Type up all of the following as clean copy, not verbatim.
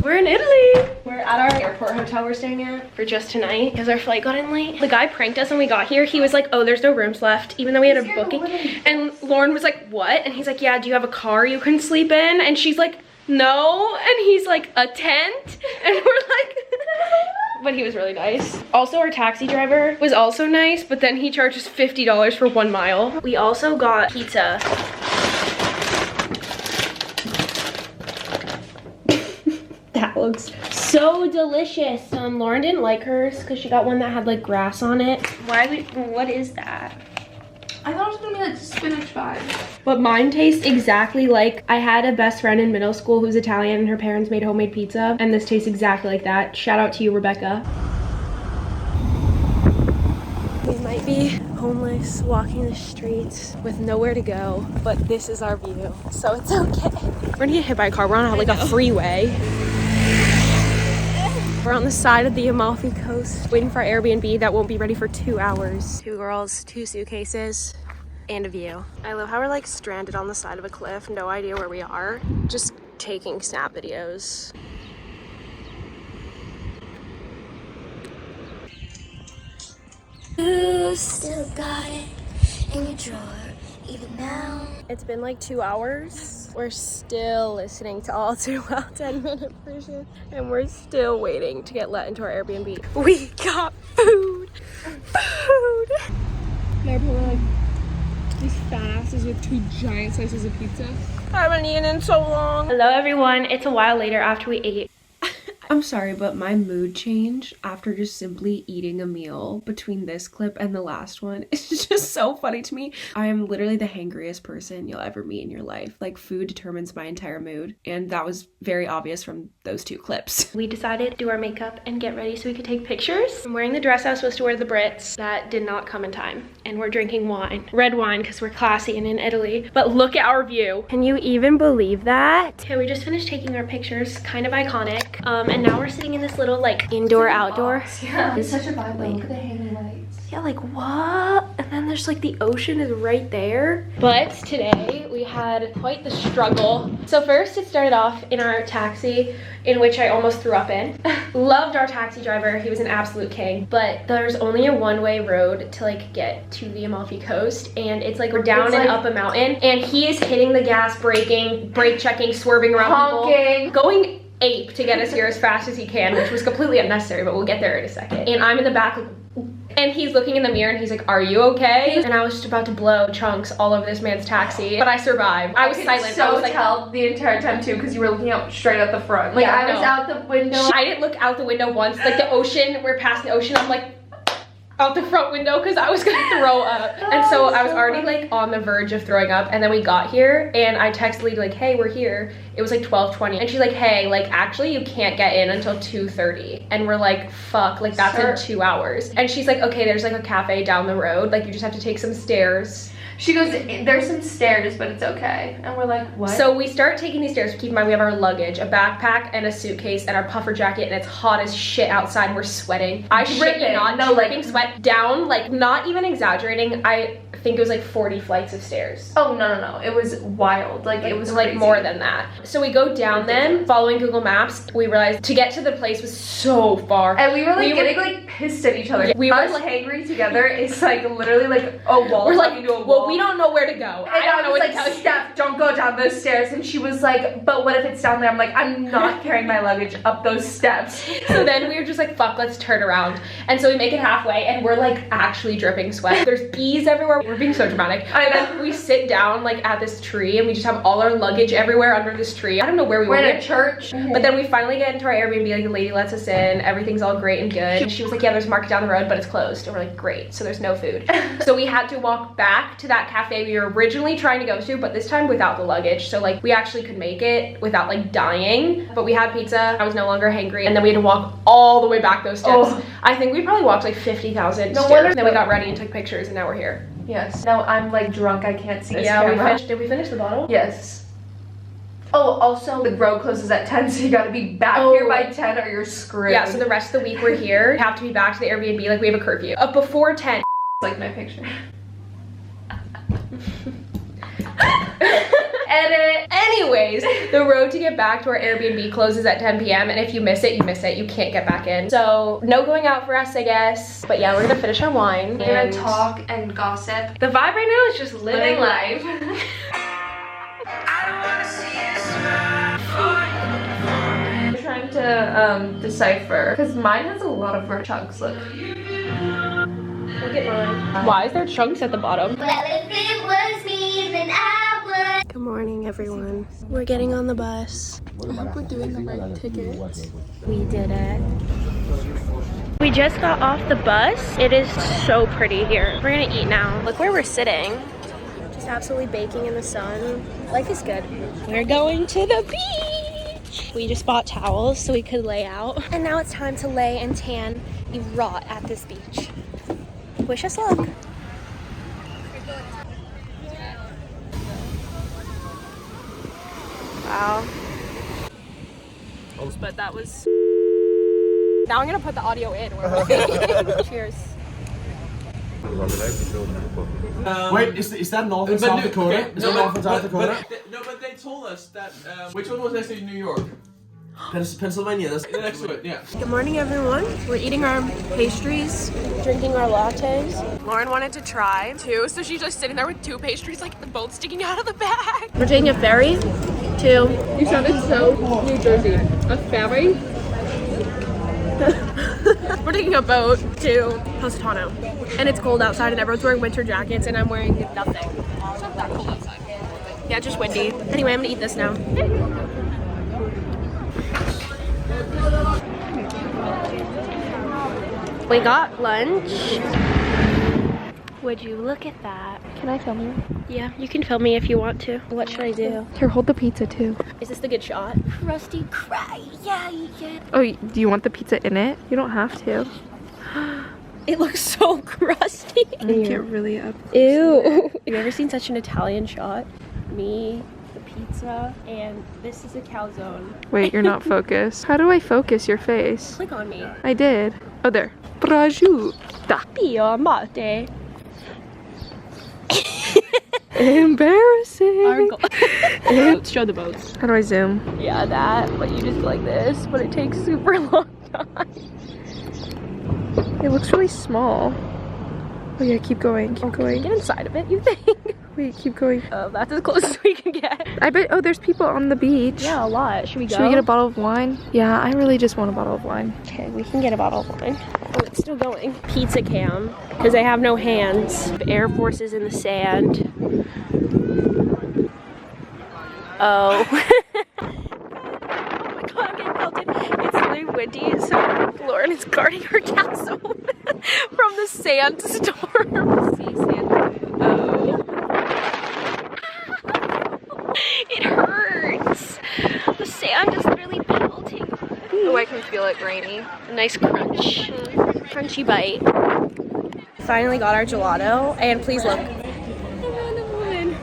We're in Italy. We're at our airport hotel we're staying at for just tonight because our flight got in late. The guy pranked us when we got here. He was like, oh, there's no rooms left, even though we had a booking. And Lauren was like, what? And he's like, yeah, do you have a car you can sleep in? And she's like, no. And he's like, a tent? And we're like, but he was really nice. Also, our taxi driver was also nice, but then he charged us $50 for 1 mile. We also got pizza. That looks so delicious. Lauren didn't like hers because she got one that had like grass on it. What is that? I thought it was gonna be like spinach vibe. But mine tastes exactly like, I had a best friend in middle school who's Italian and her parents made homemade pizza, and this tastes exactly like that. Shout out to you, Rebecca. We might be homeless walking the streets with nowhere to go, but this is our view, so it's okay. We're gonna get hit by a car. We're on like a freeway. We're on the side of the Amalfi Coast, waiting for our Airbnb that won't be ready for 2 hours. 2 girls, 2 suitcases, and a view. I love how we're like stranded on the side of a cliff, no idea where we are, just taking snap videos. You still got it in your drawer, even now. It's been like 2 hours. We're still listening to all too well 10-minute version, and we're still waiting to get let into our Airbnb. We got food. They're probably like these fat asses with 2 giant slices of pizza. I haven't eaten in so long. Hello everyone, it's a while later after we ate. I'm sorry, but my mood change after just simply eating a meal between this clip and the last one is just so funny to me. I am literally the hangriest person you'll ever meet in your life. Like, food determines my entire mood, and that was very obvious from those 2 clips. We decided to do our makeup and get ready so we could take pictures. I'm wearing the dress I was supposed to wear to the Brits. That did not come in time, and we're drinking wine. Red wine, because we're classy and in Italy. But look at our view. Can you even believe that? Okay, we just finished taking our pictures, kind of iconic. And now we're sitting in this little like indoor outdoor. Yeah, it's such a vibe. Look at the hanging lights. Yeah, like what? And then there's like the ocean is right there. But today we had quite the struggle. So first it started off in our taxi, in which I almost threw up in. Loved our taxi driver, he was an absolute king. But there's only a one-way road to like get to the Amalfi Coast, and it's like we're down and up a mountain, and he is hitting the gas, braking, brake checking, swerving around honking, people, going ape to get us here as fast as he can, which was completely unnecessary, but we'll get there in a second. And I'm in the back, and he's looking in the mirror and he's like, are you okay? And I was just about to blow chunks all over this man's taxi, but I survived. I was silent. So I was like, tell the entire time too, because you were looking out straight out the front. Like, yeah, I was out the window. I didn't look out the window once. Like the ocean, we're past the ocean, I'm like out the front window because I was gonna throw up. And so I was already like on the verge of throwing up, and then we got here and I texted Lee like, hey, we're here. It was like 12:20, and she's like, hey, like actually you can't get in until 2:30. And we're like, fuck, like that's in 2 hours. And she's like, okay, there's like a cafe down the road, like you just have to take some stairs. She goes, there's some stairs, but it's okay. And we're like, what? So we start taking these stairs. Keep in mind, we have our luggage, a backpack and a suitcase and our puffer jacket, and it's hot as shit outside and we're sweating. I shit you not, dripping sweat down, like not even exaggerating. I think it was like 40 flights of stairs. Oh, no. It was wild. Like it was like crazy. more than that. So we go down them, following Google Maps. We realized to get to the place was so far. And we were like getting like pissed at each other. Yeah, we were like hangry together. It's like literally like a wall. We're like, into a wall. Well, we don't know where to go. And I don't know what to tell you. Steph, don't go down those stairs. And she was like, but what if it's down there? I'm like, I'm not carrying my luggage up those steps. So then we were just like, fuck, let's turn around. And so we make it halfway and we're like actually dripping sweat. There's bees everywhere. We're being so dramatic. And then we sit down like at this tree and we just have all our luggage everywhere under this tree. I don't know where we were. We're in a church. But then we finally get into our Airbnb, like the lady lets us in. Everything's all great and good. And she was like, yeah, there's a market down the road, but it's closed. And we're like, great. So there's no food. So we had to walk back to that cafe we were originally trying to go to, but this time without the luggage. So like we actually could make it without like dying, but we had pizza. I was no longer hangry. And then we had to walk all the way back those steps. Oh. I think we probably walked like 50,000 stairs. And then we got ready and took pictures and now we're here. Yes. Now I'm like drunk. I can't see this camera. We finished. Did we finish the bottle? Yes. Oh, also the road closes at 10, so you gotta be back here by 10 or you're screwed. Yeah, so the rest of the week we're here. We have to be back to the Airbnb, like we have a curfew. Before 10. Like my picture. Edit. Anyways, Anyways, the road to get back to our Airbnb closes at 10 p.m. and if you miss it, you miss it. You can't get back in. So no going out for us, I guess. But yeah, we're gonna finish our wine. We're gonna talk and gossip. The vibe right now is just living life. I'm trying to decipher because mine has a lot of chunks. Look. Look at mine. Why is there chunks at the bottom? Well, if it was me, then I would. Good morning, everyone. We're getting on the bus. I hope we're doing the right tickets. We did it. We just got off the bus. It is so pretty here. We're gonna eat now. Look where we're sitting. Just absolutely baking in the sun. Life is good. We're going to the beach. We just bought towels so we could lay out. And now it's time to lay and tan the rot at this beach. Wish us luck. Wow. But that was... Now I'm gonna put the audio in. Cheers. Wait, is that North and South Dakota? Okay, is that North and South Dakota? But they told us that which one was next to New York? Pennsylvania. That's Next to it, yeah. Good morning, everyone. We're eating our pastries, drinking our lattes. Lauren wanted to try two, so she's just sitting there with two pastries, like both sticking out of the bag. We're taking a ferry to... You sounded so New Jersey. A ferry? We're taking a boat to Positano. And it's cold outside and everyone's wearing winter jackets and I'm wearing nothing. It's not that cold outside. Yeah, just windy. Anyway, I'm gonna eat this now. We got lunch. Would you look at that? Can I film you? Yeah, you can film me if you want to. What should I do? Here, hold the pizza too. Is this the good shot? Rusty cry, yeah, yeah. Oh, do you want the pizza in it? You don't have to. It looks so crusty. Get really up. Ew. Have you ever seen such an Italian shot? Me, the pizza, and this is a calzone. Wait, you're not focused. How do I focus your face? Click on me. I did. Oh, there. Prosciutto. Pio mate. Embarrassing. Boats, show the boats. How do I zoom? Yeah, that, but you just go like this, but it takes super long time. It looks really small. Oh yeah, keep going, keep going. Get inside of it, you think? Wait, keep going. Oh, that's as close as we can get. I bet, oh, there's people on the beach. Yeah, a lot. Should we go? Should we get a bottle of wine? Yeah, I really just want a bottle of wine. Okay, we can get a bottle of wine. Oh, it's still going. Pizza cam, because they have no hands. The Air Force is in the sand. Oh. Oh my god, I'm getting pelted. It's really windy, so Lauren is guarding her castle from the sandstorm. See, sand. Oh. It hurts. The sand is literally pelting. Oh, I can feel it grainy. A nice crunch. Crunchy bite. Finally got our gelato, and please look.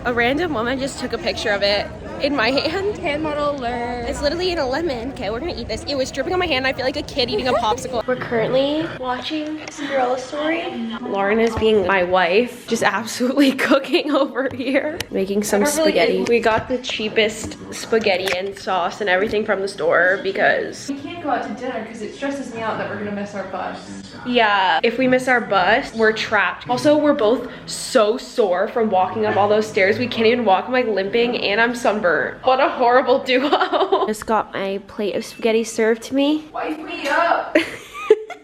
A random woman just took a picture of it in my hand. Hand model alert. It's literally in a lemon. Okay, we're gonna eat this. It was dripping on my hand. I feel like a kid eating a popsicle. We're currently watching Cinderella Story. Lauren is being my wife, just absolutely cooking over here. Making some spaghetti. We got the cheapest spaghetti and sauce and everything from the store because... We can't go out to dinner because it stresses me out that we're gonna miss our bus. Yeah, if we miss our bus, we're trapped. Also, we're both so sore from walking up all those stairs. We can't even walk. I'm like limping and I'm sunburned. What a horrible duo. Just got my plate of spaghetti served to me. Wipe me up.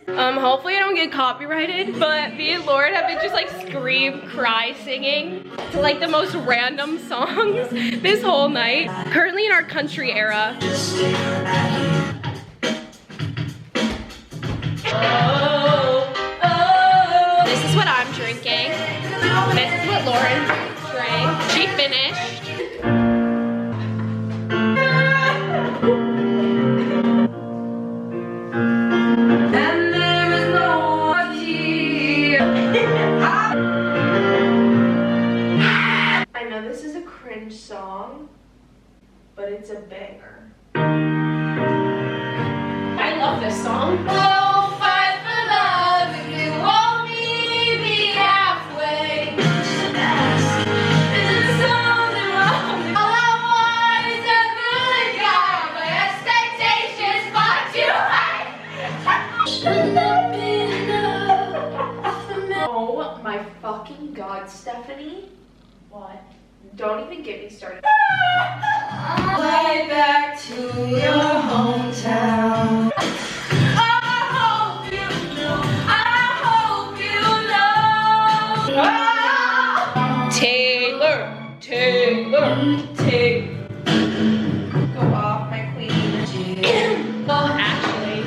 Hopefully I don't get copyrighted, but me and Lauren have been just like scream, cry, singing to like the most random songs this whole night. Currently in our country era. This is what I'm drinking. This is what Lauren drank. She finished. I know this is a cringe song, but it's a banger. I love this song. Oh, fight for love if you won't meet me halfway. Is there something wrong? All I want is Don't even get me started. Fly back to your hometown. I hope you know. Taylor. Go off, my queen. Ashley.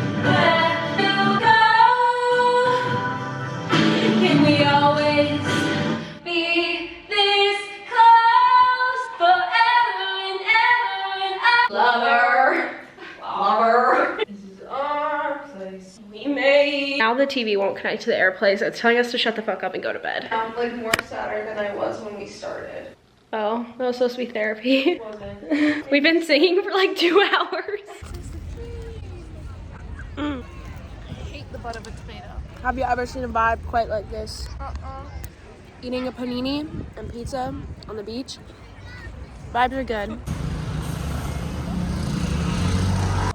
Can we always be this close forever and ever and ever? Lover. This is our place. We made. Now the TV won't connect to the AirPlay, so it's telling us to shut the fuck up and go to bed. I'm like more sadder than I was when we started. Oh, that was supposed to be therapy. Wasn't. We've been singing for like 2 hours. I hate the butt of a tomato. Have you ever seen a vibe quite like this? Eating a panini and pizza on the beach. Vibes are good.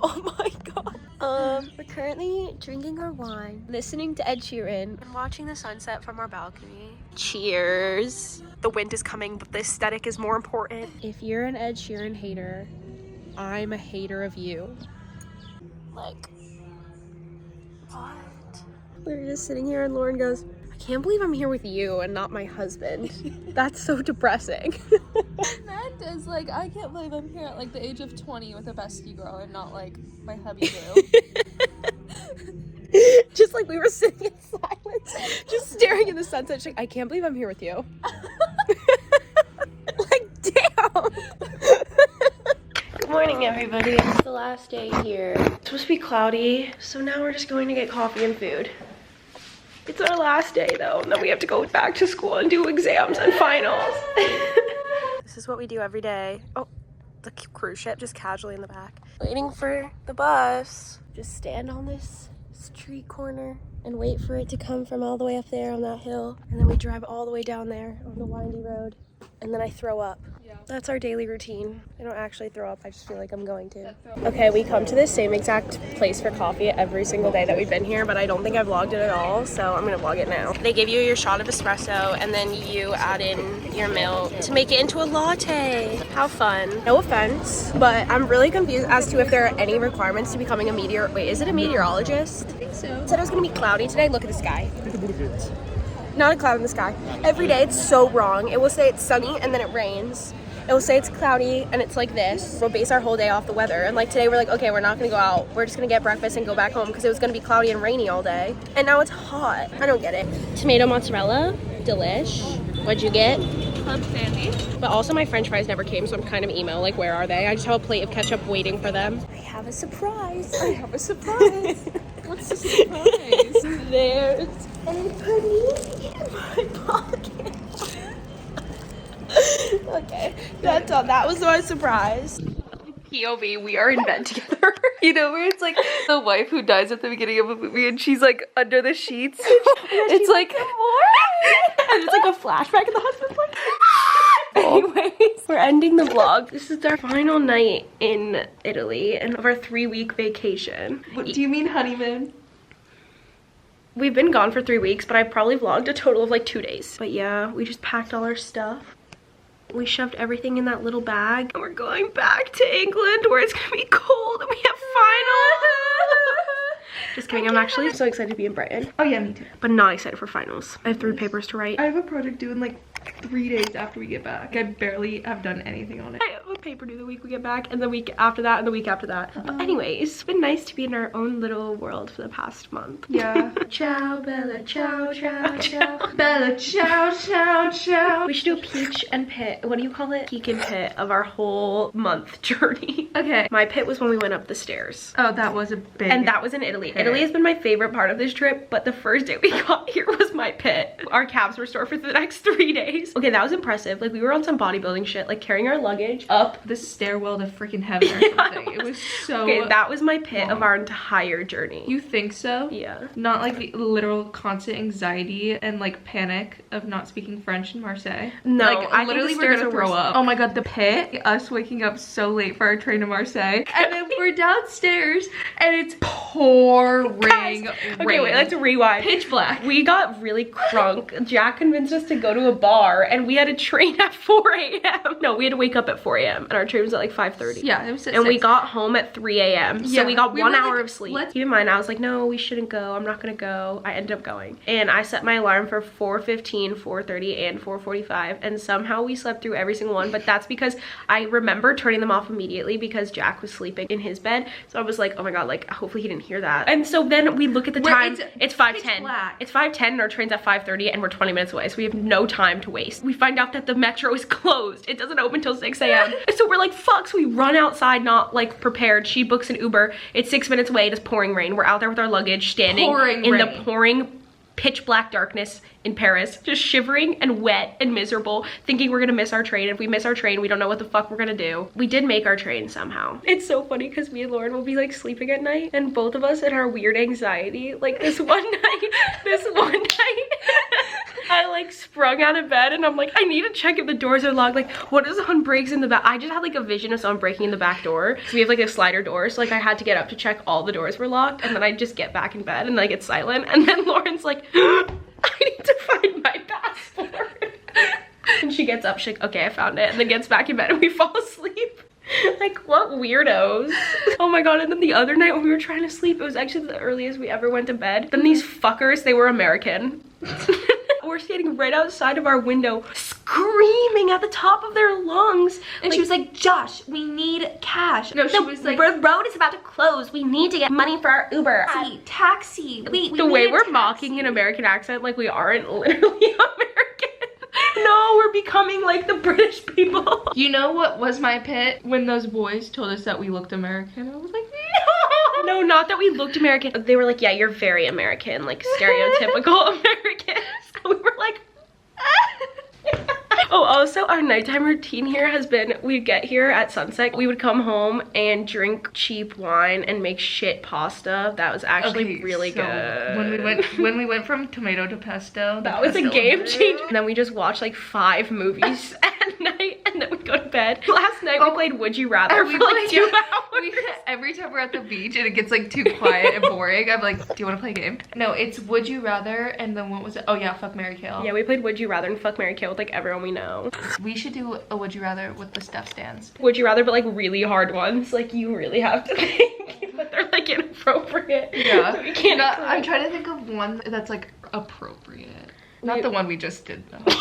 Oh my god. We're currently drinking our wine, listening to Ed Sheeran, and watching the sunset from our balcony. Cheers. The wind is coming, but the aesthetic is more important. If you're an Ed Sheeran hater, I'm a hater of you. Like, what? We were just sitting here and Lauren goes, I can't believe I'm here with you and not my husband. That's so depressing. That is like, I can't believe I'm here at like the age of 20 with a bestie girl and not like my hubby boo. Just like we were sitting in silence, just staring in the sunset. She's like, I can't believe I'm here with you. Like, damn. Good morning, everybody. It's the last day here. It's supposed to be cloudy, so now we're just going to get coffee and food. It's our last day though, and then we have to go back to school and do exams and finals. This is what we do every day. Oh, the cruise ship just casually in the back. Waiting for the bus. Just stand on this street corner and wait for it to come from all the way up there on that hill. And then we drive all the way down there on the windy road. And then I throw up. That's our daily routine. I don't actually throw up, I just feel like I'm going to. Okay, we come to the same exact place for coffee every single day that we've been here, but I don't think I vlogged it at all, so I'm gonna vlog it now. They give you your shot of espresso, and then you add in your milk to make it into a latte. How fun. No offense, but I'm really confused as to if there are any requirements to becoming a wait, is it a meteorologist? I think so. It said it was gonna be cloudy today. Look at the sky. Not a cloud in the sky. Every day it's so wrong. It will say it's sunny and then it rains. It will say it's cloudy and it's like this. We'll base our whole day off the weather. And like today we're like, okay, we're not gonna go out. We're just gonna get breakfast and go back home because it was gonna be cloudy and rainy all day. And now it's hot. I don't get it. Tomato mozzarella, delish. What'd you get? Club Sandy. But also my french fries never came, so I'm kind of emo. Like, where are they? I just have a plate of ketchup waiting for them. I have a surprise. I have a surprise. What's the surprise? There's a panini in my pocket. Okay, that's all. That was my surprise. POV, we are in bed together. You know, where it's like the wife who dies at the beginning of a movie and she's like under the sheets. It's like, and it's like a flashback and the husband's like, anyways, we're ending the vlog. This is our final night in Italy and of our 3-week vacation. What do you mean honeymoon? We've been gone for 3 weeks, but I probably vlogged a total of like 2 days. But yeah, we just packed all our stuff. We shoved everything in that little bag. And we're going back to England where it's gonna be cold and we have finals. Just kidding, I'm actually so excited to be in Brighton. Oh yeah, me too. But not excited for finals. I have 3 papers to write. I have a project due in like 3 days after we get back. I barely have done anything on it. I have a paper due the week we get back, and the week after that, and the week after that. But anyways, it's been nice to be in our own little world for the past month. Yeah. Ciao, Bella, ciao, ciao, ciao. Bella, ciao, ciao, ciao. We should do a peach and pit. What do you call it? Peak and pit of our whole month journey. Okay. My pit was when we went up the stairs. Oh, that was a big. And that was in Italy. pit. Italy has been my favorite part of this trip, but the first day we got here was my pit. Our cabs were stored for the next 3 days. Okay, that was impressive. Like, we were on some bodybuilding shit, like carrying our luggage up the stairwell to freaking heaven or something. It was so. Okay, that was my pit of our entire journey. You think so? Yeah. Not like the literal constant anxiety and like panic of not speaking French in Marseille. No, like I think literally the we're stairs gonna are throw worse. up. Oh my god, the pit. Us waking up so late for our train to Marseille, and then we're downstairs and it's pouring Okay, rain. wait, let's rewind. Pitch black. We got really crunk. Jack convinced us to go to a bar. car and we had a train at 4 a.m. No, we had to wake up at 4 a.m. and our train was at like 5:30. Yeah, it was at and 6. we got home at 3 a.m. Yeah, So we got 1 were hour like, of sleep. let's- Keep in mind, I was like, no, we shouldn't go. I'm not gonna go. I ended up going. And I set my alarm for 4:15, 4:30, and 4:45. And somehow we slept through every single one. But that's because I remember turning them off immediately because Jack was sleeping in his bed. So I was like, oh my God, like hopefully he didn't hear that. And so then we look at the time. It's 5:10. It's 5:10 and our train's at 5:30 and we're 20 minutes away. So we have no time to waste. We find out that the metro is closed. It doesn't open till 6 a.m. So we're like, fuck. So we run outside, not like prepared. She books an Uber. It's 6 minutes away. It is pouring rain. We're out there with our luggage, standing in the pouring pitch black darkness in Paris, just shivering and wet and miserable, thinking we're gonna miss our train. If we miss our train, we don't know what the fuck we're gonna do. We did make our train somehow. It's so funny because me and Lauren will be like sleeping at night and both of us in our weird anxiety, like this one night, I like sprung out of bed and I'm like, I need to check if the doors are locked. Like, what if someone breaks in the back? I just had like a vision of someone breaking in the back door. So we have like a slider door. So like I had to get up to check all the doors were locked and then I just get back in bed and like it's silent. And then Lauren's like, I need to find my passport. And she gets up, she's like, okay, I found it. And then gets back in bed and we fall asleep. Like, what weirdos. Oh my God. And then the other night when we were trying to sleep, it was actually the earliest we ever went to bed. Then these fuckers, they were American. Were standing right outside of our window screaming at the top of their lungs. And like, she was like, Josh, we need cash. No, she was like, the road is about to close. We need to get money for our Uber. Taxi. The way we're mocking an American accent like we aren't literally American. No, we're becoming like the British people. You know what was my pit? When those boys told us that we looked American. I was like, no, not that we looked American. They were like, yeah, you're very American, like stereotypical Americans. We were like, oh, also our nighttime routine here has been, we'd get here at sunset, we would come home and drink cheap wine and make shit pasta. That was actually really good. When we went from tomato to pesto, that was a game changer. And then we just watched like 5 movies at night and then we'd go to bed. Last night we played Would You Rather for like 2 hours. Every time we're at the beach and it gets like too quiet and boring, I'm like, do you want to play a game? No, it's Would You Rather and then what was it? Oh yeah, Fuck, Marry, Kill. Yeah, we played Would You Rather and Fuck, Marry, Kill with like everyone we know. We should do a Would You Rather with the Steph stands. Would you rather, but like really hard ones, like you really have to think, but they're like inappropriate. Yeah. We can't. I'm trying to think of one that's like appropriate. Not the one we just did though.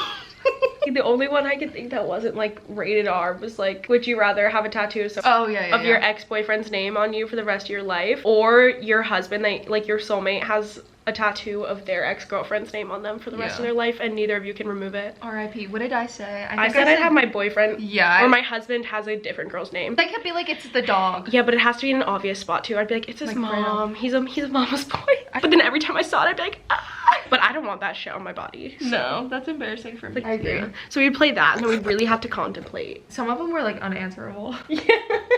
The only one I could think that wasn't like rated R was like, would you rather have a tattoo of your ex-boyfriend's name on you for the rest of your life, or your husband, like your soulmate, has a tattoo of their ex-girlfriend's name on them for the rest of their life and neither of you can remove it? R.I.P. What did I say? I said I'd have my boyfriend, yeah, or my husband has a different girl's name. That could be like, it's the dog. Yeah, but it has to be in an obvious spot too. I'd be like, it's his like mom. He's a mama's boy. But then every time I saw it, I'd be like, ah. But I don't want that shit on my body. So. No, that's embarrassing for me. I agree. Yeah. So we'd play that and then we'd really have to contemplate. Some of them were like unanswerable. Yeah.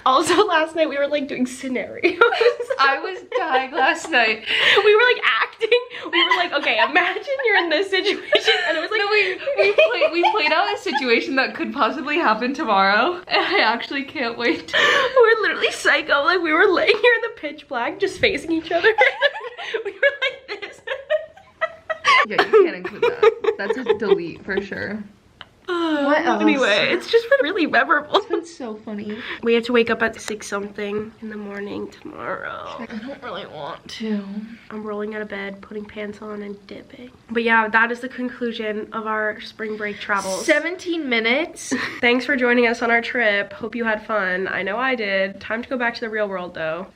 Also last night we were like doing scenarios. I was dying last night. We were like acting. We were like, okay, imagine you're in this situation, and it was like, no, we played out a situation that could possibly happen tomorrow, and I actually can't wait. We're literally psycho. Like we were laying here in the pitch black, just facing each other. We were like this. Yeah, you can't include that. That's a delete for sure. What else? Anyway, it's just been really memorable. It's been so funny. We have to wake up at 6 something in the morning tomorrow. I don't really want to. I'm rolling out of bed, putting pants on and dipping. But yeah, that is the conclusion of our spring break travels. 17 minutes. Thanks for joining us on our trip. Hope you had fun. I know I did. Time to go back to the real world though.